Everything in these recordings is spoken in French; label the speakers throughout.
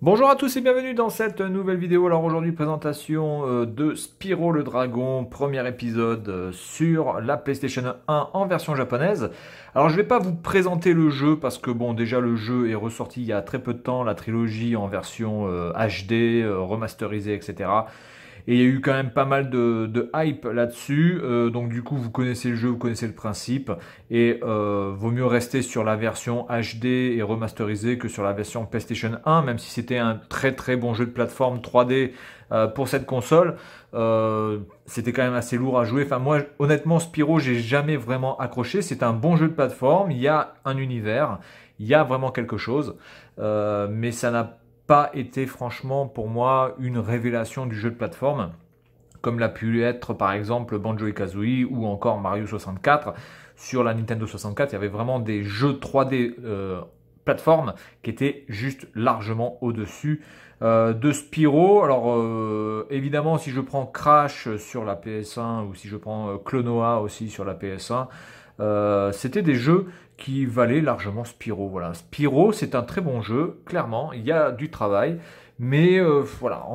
Speaker 1: Bonjour à tous et bienvenue dans cette nouvelle vidéo. Alors aujourd'hui, présentation de Spyro le Dragon, premier épisode sur la PlayStation 1 en version japonaise. Alors je vais pas vous présenter le jeu parce que bon, déjà le jeu est ressorti il y a très peu de temps, la trilogie en version HD, remasterisée, etc. Et il y a eu quand même pas mal de hype là-dessus. Donc du coup, vous connaissez le jeu, vous connaissez le principe. Et vaut mieux rester sur la version HD et remasterisée que sur la version PlayStation 1, même si c'était un très très bon jeu de plateforme 3D pour cette console. C'était quand même assez lourd à jouer. Enfin moi, honnêtement, Spyro, j'ai jamais vraiment accroché. C'est un bon jeu de plateforme. Il y a un univers, il y a vraiment quelque chose. Mais ça n'a pas été franchement pour moi une révélation du jeu de plateforme, comme l'a pu être par exemple Banjo-Kazooie ou encore Mario 64. Sur la Nintendo 64, il y avait vraiment des jeux 3D plateforme qui étaient juste largement au-dessus de Spyro. Alors évidemment, si je prends Crash sur la PS1 ou si je prends Klonoa aussi sur la PS1, c'était des jeux qui valaient largement Spyro. Voilà, Spyro, c'est un très bon jeu, clairement, il y a du travail, mais voilà,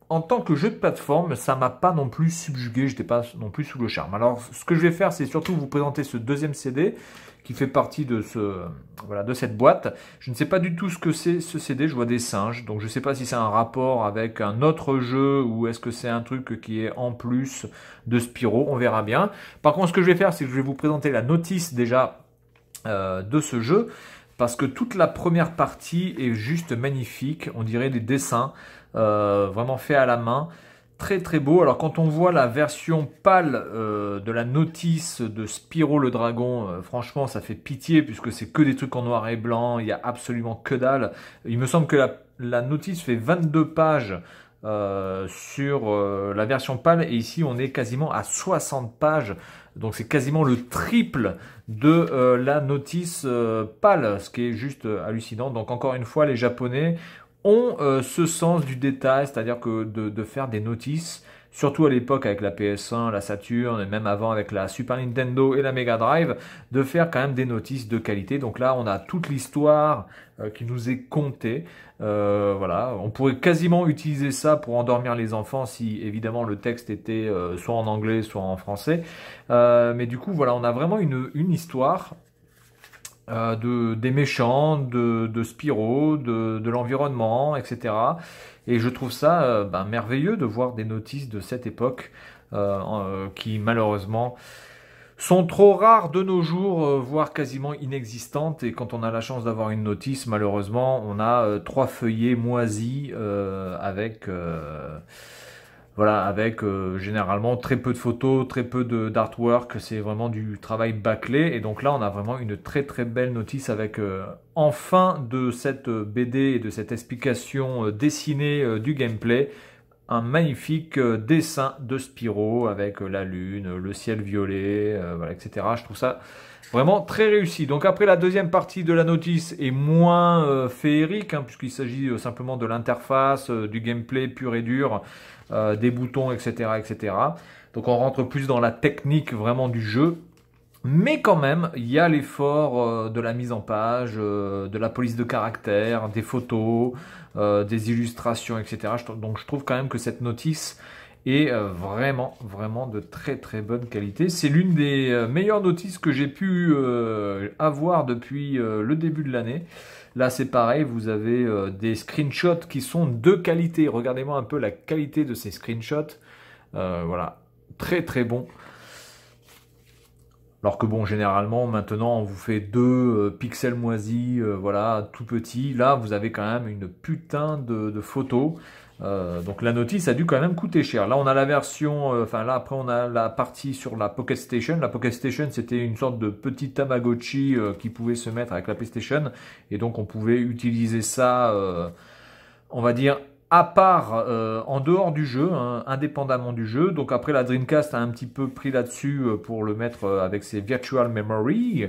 Speaker 1: en tant que jeu de plateforme, ça m'a pas non plus subjugué, j'étais pas non plus sous le charme. Alors, ce que je vais faire, c'est surtout vous présenter ce deuxième CD qui fait partie de voilà, de cette boîte. Je ne sais pas du tout ce que c'est ce CD, je vois des singes, donc je ne sais pas si c'est un rapport avec un autre jeu ou est-ce que c'est un truc qui est en plus de Spyro, on verra bien. Par contre, ce que je vais faire, c'est que je vais vous présenter la notice déjà de ce jeu, parce que toute la première partie est juste magnifique, on dirait des dessins vraiment faits à la main, très très beau. Alors quand on voit la version pâle de la notice de Spyro le Dragon, franchement ça fait pitié puisque c'est que des trucs en noir et blanc, il y a absolument que dalle. Il me semble que la notice fait 22 pages sur la version pâle et ici on est quasiment à 60 pages, donc c'est quasiment le triple de la notice pâle, ce qui est juste hallucinant. Donc encore une fois, les Japonais ont ce sens du détail, c'est-à-dire que de faire des notices, surtout à l'époque avec la PS1, la Saturn, et même avant avec la Super Nintendo et la Mega Drive, de faire quand même des notices de qualité. Donc là, on a toute l'histoire qui nous est contée. Voilà, on pourrait quasiment utiliser ça pour endormir les enfants si évidemment le texte était soit en anglais, soit en français. Mais du coup, voilà, on a vraiment une histoire des méchants, de Spyro, de l'environnement, etc. Et je trouve ça merveilleux de voir des notices de cette époque qui malheureusement sont trop rares de nos jours, voire quasiment inexistantes. Et quand on a la chance d'avoir une notice, malheureusement, on a trois feuillets moisis avec voilà, avec généralement très peu de photos, très peu d'artwork, c'est vraiment du travail bâclé. Et donc là, on a vraiment une très très belle notice avec en fin de cette BD et de cette explication dessinée du gameplay, un magnifique dessin de Spyro avec la lune, le ciel violet, voilà, etc. Je trouve ça vraiment très réussi. Donc après, la deuxième partie de la notice est moins féerique, hein, puisqu'il s'agit simplement de l'interface, du gameplay pur et dur, des boutons, etc., etc. Donc on rentre plus dans la technique vraiment du jeu. Mais quand même, il y a l'effort de la mise en page, de la police de caractère, des photos, des illustrations, etc. Donc je trouve quand même que cette notice est vraiment, vraiment de très très bonne qualité. C'est l'une des meilleures notices que j'ai pu avoir depuis le début de l'année. Là c'est pareil, vous avez des screenshots qui sont de qualité. Regardez-moi un peu la qualité de ces screenshots. Voilà, très très bon. Alors que bon, généralement, maintenant, on vous fait deux pixels moisis, voilà, tout petit. Là, vous avez quand même une putain de photos. Donc la notice a dû quand même coûter cher. Là, on a la version, enfin là, après, on a la partie sur la Pocket Station. La Pocket Station, c'était une sorte de petit Tamagotchi qui pouvait se mettre avec la PlayStation. Et donc, on pouvait utiliser ça, on va dire, à part, en dehors du jeu, hein, indépendamment du jeu. Donc après, la Dreamcast a un petit peu pris là-dessus pour le mettre avec ses Virtual Memory.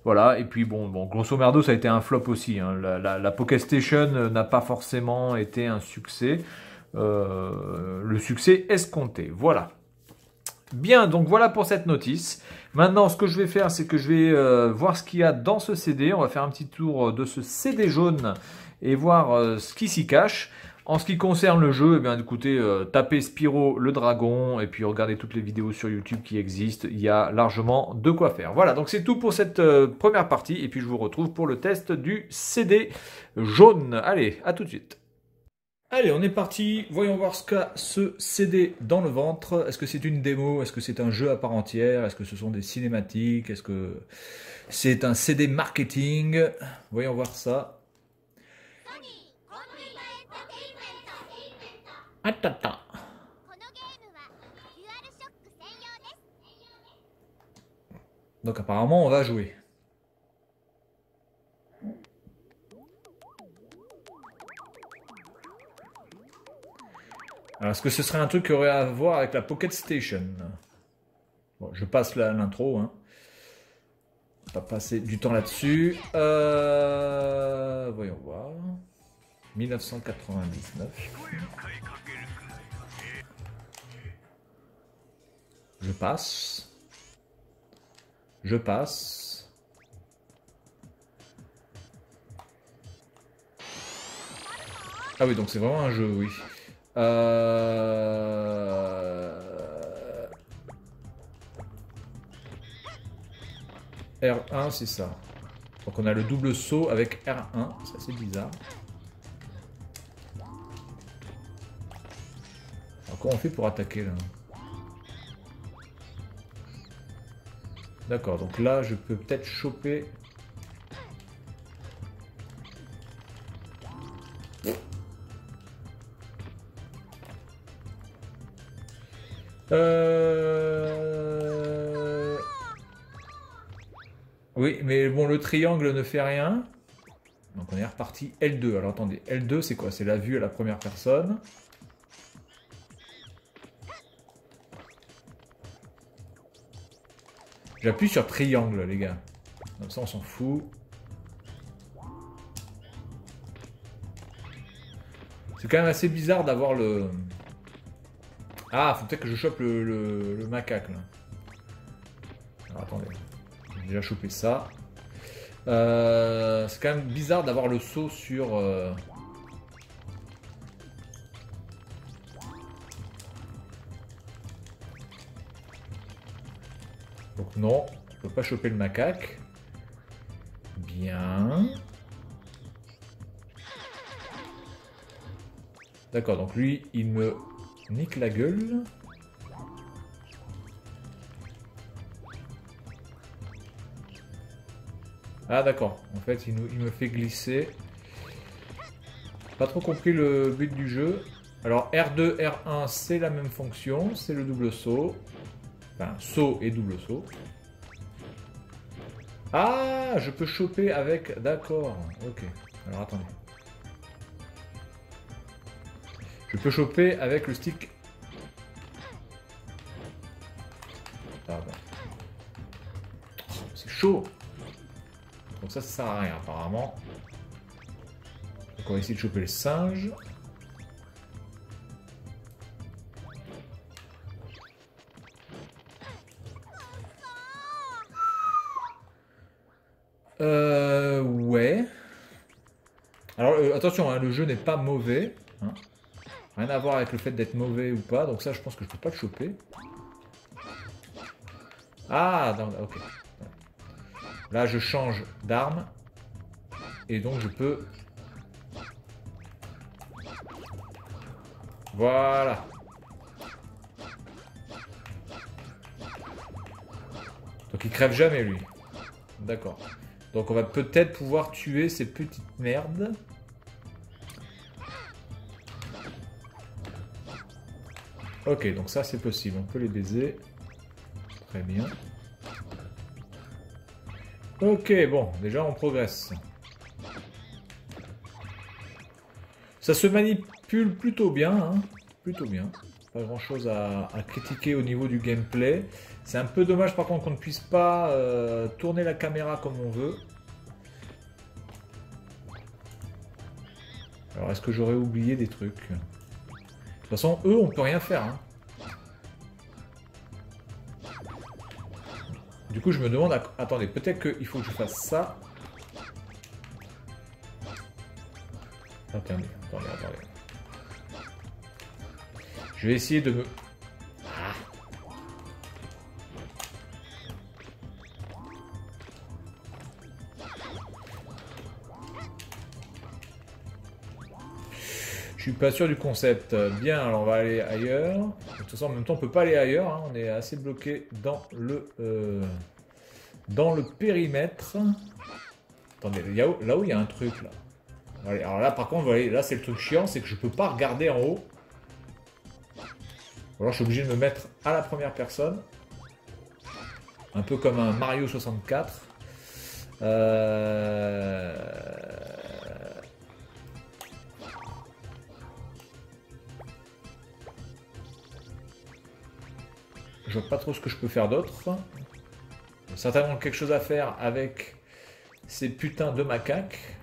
Speaker 1: Voilà, et puis bon, grosso merdo, ça a été un flop aussi, hein. La Pocket Station n'a pas forcément été un succès. Le succès escompté, voilà. Bien, donc voilà pour cette notice. Maintenant, ce que je vais faire, c'est que je vais voir ce qu'il y a dans ce CD. On va faire un petit tour de ce CD jaune et voir ce qui s'y cache. En ce qui concerne le jeu, eh bien, écoutez, tapez Spyro le dragon et puis regardez toutes les vidéos sur YouTube qui existent. Il y a largement de quoi faire. Voilà, donc c'est tout pour cette première partie. Et puis je vous retrouve pour le test du CD jaune. Allez, à tout de suite. Allez, on est parti. Voyons voir ce qu'a ce CD dans le ventre. Est-ce que c'est une démo? Est-ce que c'est un jeu à part entière? Est-ce que ce sont des cinématiques? Est-ce que c'est un CD marketing? Voyons voir ça. Attends. Donc apparemment on va jouer. Alors est-ce que ce serait un truc qui aurait à voir avec la Pocket Station? Bon, je passe l'intro, hein. On va pas passer du temps là-dessus. Voyons voir. 1999. Je passe. Je passe. Ah oui, donc c'est vraiment un jeu, oui. R1, c'est ça. Donc on a le double saut avec R1, c'est assez bizarre. Alors comment on fait pour attaquer là? D'accord, donc là je peux peut-être choper... Oui, mais bon, le triangle ne fait rien. Donc on est reparti L2. Alors attendez, L2 c'est quoi? C'est la vue à la première personne. J'appuie sur triangle, les gars. Comme ça, on s'en fout. C'est quand même assez bizarre d'avoir le... Ah, faut peut-être que je chope le macaque, là. Alors, attendez. J'ai déjà chopé ça. C'est quand même bizarre d'avoir le saut sur... Donc non, je peux pas choper le macaque. Bien. D'accord, donc lui, il me nique la gueule. Ah d'accord, en fait, il me fait glisser. Pas trop compris le but du jeu. Alors R2, R1, c'est la même fonction, c'est le double saut. Enfin, saut et double saut. Ah, je peux choper avec... D'accord, ok. Alors, attendez. Je peux choper avec le stick... Pardon. C'est chaud. Donc ça sert à rien, apparemment. Donc on va essayer de choper le singe. Ouais. Alors attention, hein, le jeu n'est pas mauvais. Hein. Rien à voir avec le fait d'être mauvais ou pas. Donc ça, je pense que je peux pas le choper. Ah, ok. Là, je change d'arme. Et donc, je peux... Voilà. Donc, il crève jamais, lui. D'accord. Donc on va peut-être pouvoir tuer ces petites merdes. Ok, donc ça c'est possible, on peut les baiser. Très bien. Ok, bon, déjà on progresse. Ça se manipule plutôt bien, hein. Plutôt bien. Pas grand chose à critiquer au niveau du gameplay. C'est un peu dommage par contre qu'on ne puisse pas tourner la caméra comme on veut. Alors est-ce que j'aurais oublié des trucs? De toute façon, eux, on peut rien faire. Hein. Du coup, je me demande... Attendez, peut-être qu'il faut que je fasse ça. Attendez. Je vais essayer de me... Ah. Je suis pas sûr du concept. Bien, alors on va aller ailleurs. De toute façon, en même temps, on peut pas aller ailleurs. Hein. On est assez bloqué dans le périmètre. Attendez, là où il y a un truc là. Allez, alors là, par contre, vous voyez, là c'est le truc chiant, c'est que je peux pas regarder en haut. Ou alors je suis obligé de me mettre à la première personne. Un peu comme un Mario 64. Je vois pas trop ce que je peux faire d'autre. Il y a certainement quelque chose à faire avec ces putains de macaques.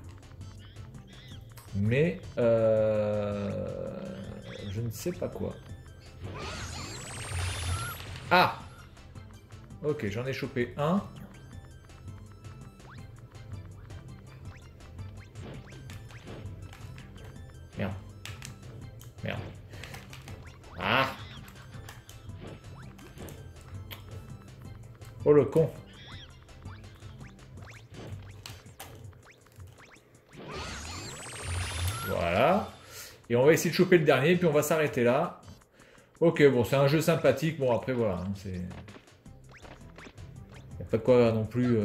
Speaker 1: Mais je ne sais pas quoi. Ah! Ok, j'en ai chopé un. Merde. Merde. Ah! Oh le con! Voilà. Et on va essayer de choper le dernier, puis on va s'arrêter là. Ok, bon, c'est un jeu sympathique. Bon, après, voilà. Hein, c'est... Il n'y a pas de quoi non plus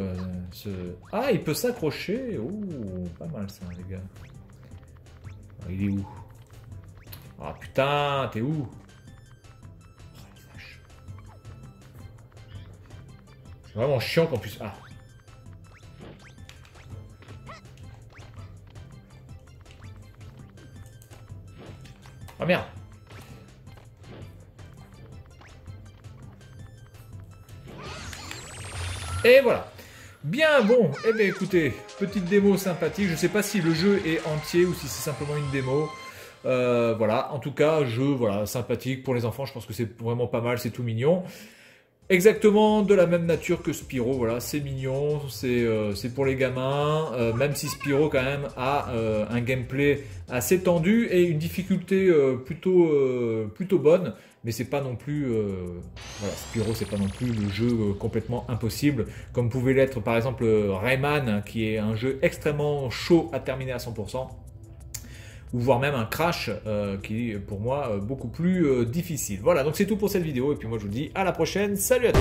Speaker 1: se... Ah, il peut s'accrocher. Ouh, pas mal ça, les gars. Oh, il est où? Ah, putain, t'es où? Oh, la vache. C'est vraiment chiant qu'on puisse... Ah. Ah merde. Et voilà. Bien, bon. Eh bien, écoutez, petite démo sympathique. Je ne sais pas si le jeu est entier ou si c'est simplement une démo. Voilà. En tout cas, jeu voilà, sympathique pour les enfants. Je pense que c'est vraiment pas mal. C'est tout mignon. Exactement de la même nature que Spyro, voilà, c'est mignon, c'est pour les gamins, même si Spyro quand même a un gameplay assez tendu et une difficulté plutôt bonne, mais c'est pas non plus, voilà, Spyro c'est pas non plus le jeu complètement impossible, comme pouvait l'être par exemple Rayman, qui est un jeu extrêmement chaud à terminer à 100%. Ou voire même un Crash qui est pour moi beaucoup plus difficile. Voilà, donc c'est tout pour cette vidéo et puis moi je vous dis à la prochaine, salut à tous.